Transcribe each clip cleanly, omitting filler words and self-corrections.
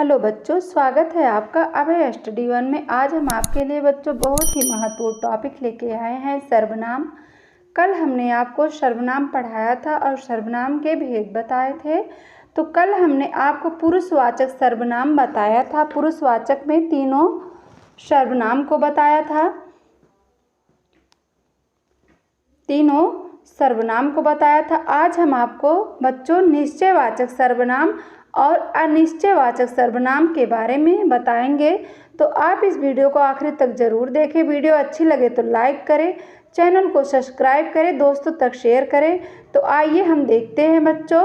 Hello बच्चों, स्वागत है आपका अभय स्टडी वन में। आज हम आपके लिए बच्चों बहुत ही महत्वपूर्ण टॉपिक लेके आए हैं, सर्वनाम। कल हमने आपको सर्वनाम पढ़ाया था और सर्वनाम के भेद बताए थे। तो कल हमने आपको पुरुषवाचक सर्वनाम बताया था। पुरुषवाचक में तीनों सर्वनाम को बताया था, तीनों सर्वनाम को बताया था। आज हम आपको बच्चों निश्चयवाचक सर्वनाम और अनिश्चयवाचक सर्वनाम के बारे में बताएंगे। तो आप इस वीडियो को आखिर तक जरूर देखें। वीडियो अच्छी लगे तो लाइक करें, चैनल को सब्सक्राइब करें, दोस्तों तक शेयर करें। तो आइए हम देखते हैं बच्चों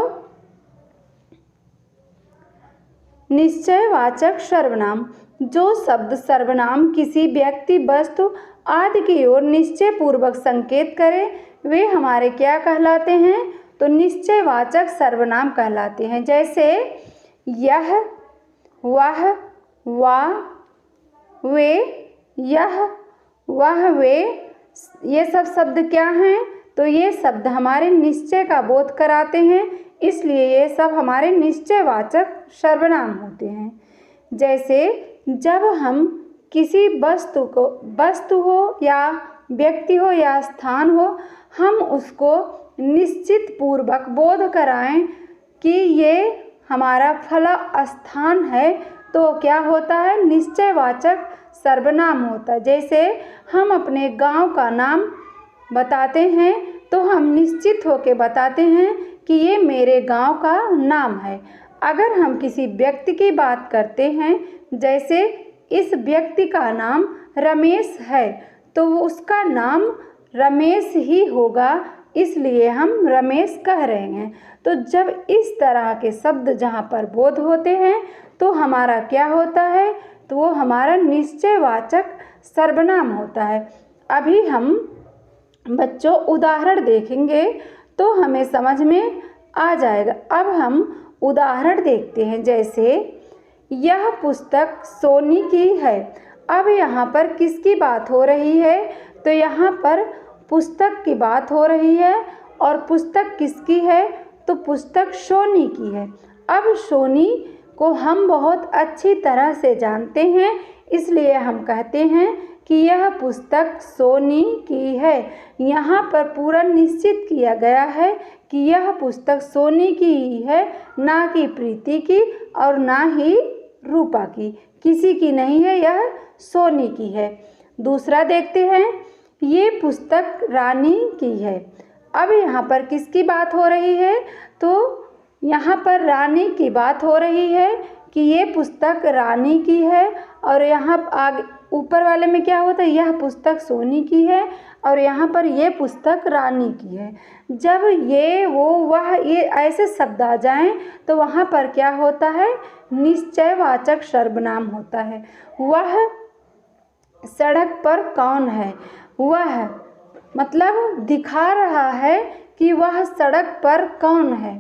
निश्चयवाचक सर्वनाम। जो शब्द सर्वनाम किसी व्यक्ति, वस्तु आदि की ओर निश्चय पूर्वक संकेत करे वे हमारे क्या कहलाते हैं? तो निश्चयवाचक सर्वनाम कहलाते हैं। जैसे यह, वह, वह, वे, यह, वह, वे, ये सब शब्द क्या हैं? तो ये शब्द हमारे निश्चय का बोध कराते हैं, इसलिए ये सब हमारे निश्चयवाचक सर्वनाम होते हैं। जैसे जब हम किसी वस्तु हो या व्यक्ति हो या स्थान हो, हम उसको निश्चित पूर्वक बोध कराएं कि ये हमारा फला स्थान है, तो क्या होता है? निश्चयवाचक सर्वनाम होता है। जैसे हम अपने गांव का नाम बताते हैं तो हम निश्चित होकर बताते हैं कि ये मेरे गांव का नाम है। अगर हम किसी व्यक्ति की बात करते हैं, जैसे इस व्यक्ति का नाम रमेश है, तो उसका नाम रमेश ही होगा, इसलिए हम रमेश कह रहे हैं। तो जब इस तरह के शब्द जहाँ पर बोध होते हैं तो हमारा क्या होता है? तो वो हमारा निश्चयवाचक सर्वनाम होता है। अभी हम बच्चों उदाहरण देखेंगे तो हमें समझ में आ जाएगा। अब हम उदाहरण देखते हैं। जैसे यह पुस्तक सोनी की है। अब यहाँ पर किसकी बात हो रही है? तो यहाँ पर पुस्तक की बात हो रही है। और पुस्तक किसकी है? तो पुस्तक सोनी की है। अब सोनी को हम बहुत अच्छी तरह से जानते हैं, इसलिए हम कहते हैं कि यह पुस्तक सोनी की है। यहाँ पर पूरा निश्चित किया गया है कि यह पुस्तक सोनी की ही है, ना कि प्रीति की और ना ही रूपा की, किसी की नहीं है, यह सोनी की है। दूसरा देखते हैं, ये पुस्तक रानी की है। अब यहाँ पर किसकी बात हो रही है? तो यहाँ पर रानी की बात हो रही है कि ये पुस्तक रानी की है। और यहाँ आगे ऊपर वाले में क्या होता है? यह पुस्तक सोनी की है और यहाँ पर ये पुस्तक रानी की है। जब ये, वो, वह, ये ऐसे शब्द आ जाएं तो वहाँ पर क्या होता है? निश्चयवाचक सर्वनाम होता है। वह सड़क पर कौन है? वह मतलब दिखा रहा है कि वह सड़क पर कौन है।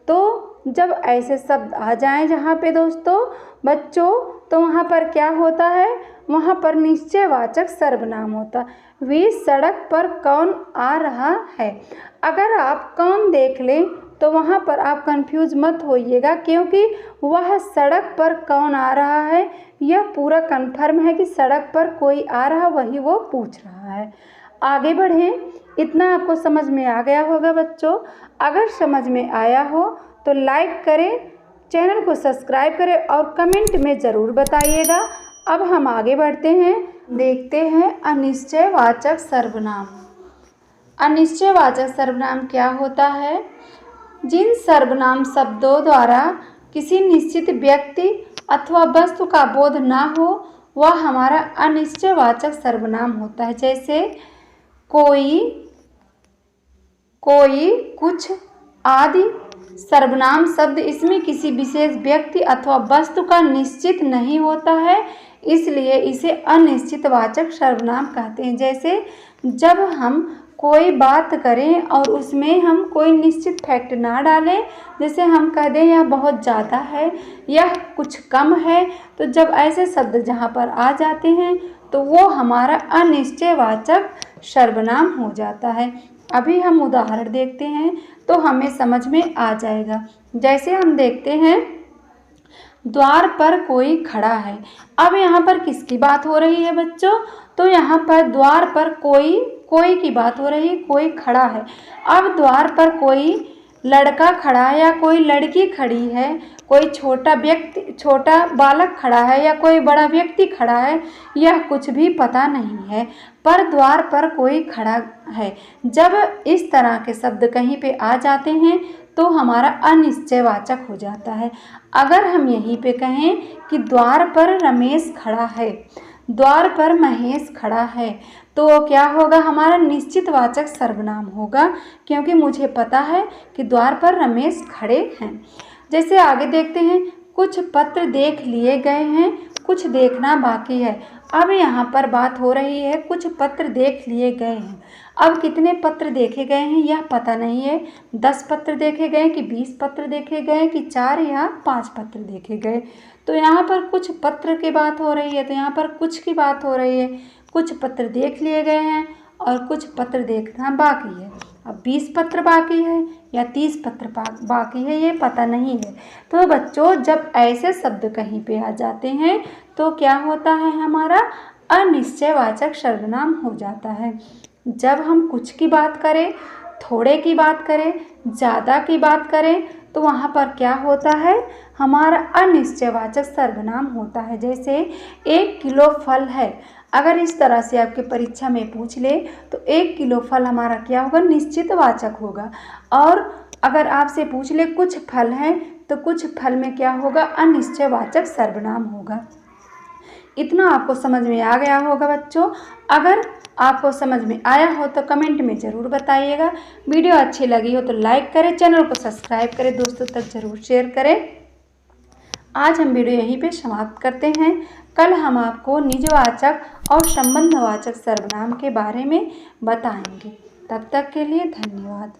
तो जब ऐसे शब्द आ जाएं जहाँ पे दोस्तों बच्चों, तो वहाँ पर क्या होता है? वहाँ पर निश्चयवाचक सर्वनाम होता। वे सड़क पर कौन आ रहा है। अगर आप कौन देख लें तो वहाँ पर आप कंफ्यूज मत होइएगा, क्योंकि वह सड़क पर कौन आ रहा है यह पूरा कन्फर्म है कि सड़क पर कोई आ रहा, वही वो पूछ रहा है। आगे बढ़ें। इतना आपको समझ में आ गया होगा बच्चों। अगर समझ में आया हो तो लाइक करें, चैनल को सब्सक्राइब करें और कमेंट में ज़रूर बताइएगा। अब हम आगे बढ़ते हैं, देखते हैं अनिश्चयवाचक सर्वनाम। अनिश्चयवाचक सर्वनाम क्या होता है? जिन सर्वनाम शब्दों द्वारा किसी निश्चित व्यक्ति अथवा वस्तु का बोध ना हो वह हमारा अनिश्चयवाचक सर्वनाम होता है। जैसे कोई, कुछ आदि सर्वनाम शब्द, इसमें किसी विशेष व्यक्ति अथवा वस्तु का निश्चित नहीं होता है, इसलिए इसे अनिश्चितवाचक सर्वनाम कहते हैं। जैसे जब हम कोई बात करें और उसमें हम कोई निश्चित फैक्ट ना डालें, जैसे हम कह दें यह बहुत ज़्यादा है, यह कुछ कम है, तो जब ऐसे शब्द जहाँ पर आ जाते हैं तो वो हमारा अनिश्चयवाचक सर्वनाम हो जाता है। अभी हम उदाहरण देखते हैं तो हमें समझ में आ जाएगा। जैसे हम देखते हैं, द्वार पर कोई खड़ा है। अब यहाँ पर किसकी बात हो रही है बच्चों? तो यहाँ पर द्वार पर कोई की बात हो रही है, कोई खड़ा है। अब द्वार पर कोई लड़का खड़ा है या कोई लड़की खड़ी है, कोई छोटा बालक खड़ा है या कोई बड़ा व्यक्ति खड़ा है, यह कुछ भी पता नहीं है, पर द्वार पर कोई खड़ा है। जब इस तरह के शब्द कहीं पे आ जाते हैं तो हमारा अनिश्चयवाचक हो जाता है। अगर हम यहीं पे कहें कि द्वार पर रमेश खड़ा है, द्वार पर महेश खड़ा है, तो क्या होगा? हमारा निश्चितवाचक सर्वनाम होगा, क्योंकि मुझे पता है कि द्वार पर रमेश खड़े हैं। जैसे आगे देखते हैं, कुछ पत्र देख लिए गए हैं, कुछ देखना बाकी है। अब यहाँ पर बात हो रही है कुछ पत्र देख लिए गए हैं। अब कितने पत्र देखे गए हैं यह पता नहीं है। 10 पत्र देखे गए कि 20 पत्र देखे गए कि 4 या 5 पत्र देखे गए। तो यहाँ पर कुछ पत्र की बात हो रही है, तो यहाँ पर कुछ की बात हो रही है। कुछ पत्र देख लिए गए हैं और कुछ पत्र देखना बाकी है। अब 20 पत्र बाकी है या 30 पत्र बाकी है, ये पता नहीं है। तो बच्चों, जब ऐसे शब्द कहीं पे आ जाते हैं तो क्या होता है? हमारा अनिश्चयवाचक सर्वनाम हो जाता है। जब हम कुछ की बात करें, थोड़े की बात करें, ज़्यादा की बात करें, तो वहाँ पर क्या होता है? हमारा अनिश्चयवाचक सर्वनाम होता है। जैसे 1 किलो फल है, अगर इस तरह से आपके परीक्षा में पूछ ले तो 1 किलो फल हमारा क्या होगा? निश्चितवाचक होगा। और अगर आपसे पूछ ले कुछ फल हैं, तो कुछ फल में क्या होगा? अनिश्चयवाचक सर्वनाम होगा। इतना आपको समझ में आ गया होगा बच्चों। अगर आपको समझ में आया हो तो कमेंट में ज़रूर बताइएगा। वीडियो अच्छी लगी हो तो लाइक करें, चैनल को सब्सक्राइब करें, दोस्तों तक ज़रूर शेयर करें। आज हम वीडियो यहीं पे समाप्त करते हैं। कल हम आपको निजवाचक और संबंधवाचक सर्वनाम के बारे में बताएंगे। तब तक के लिए धन्यवाद।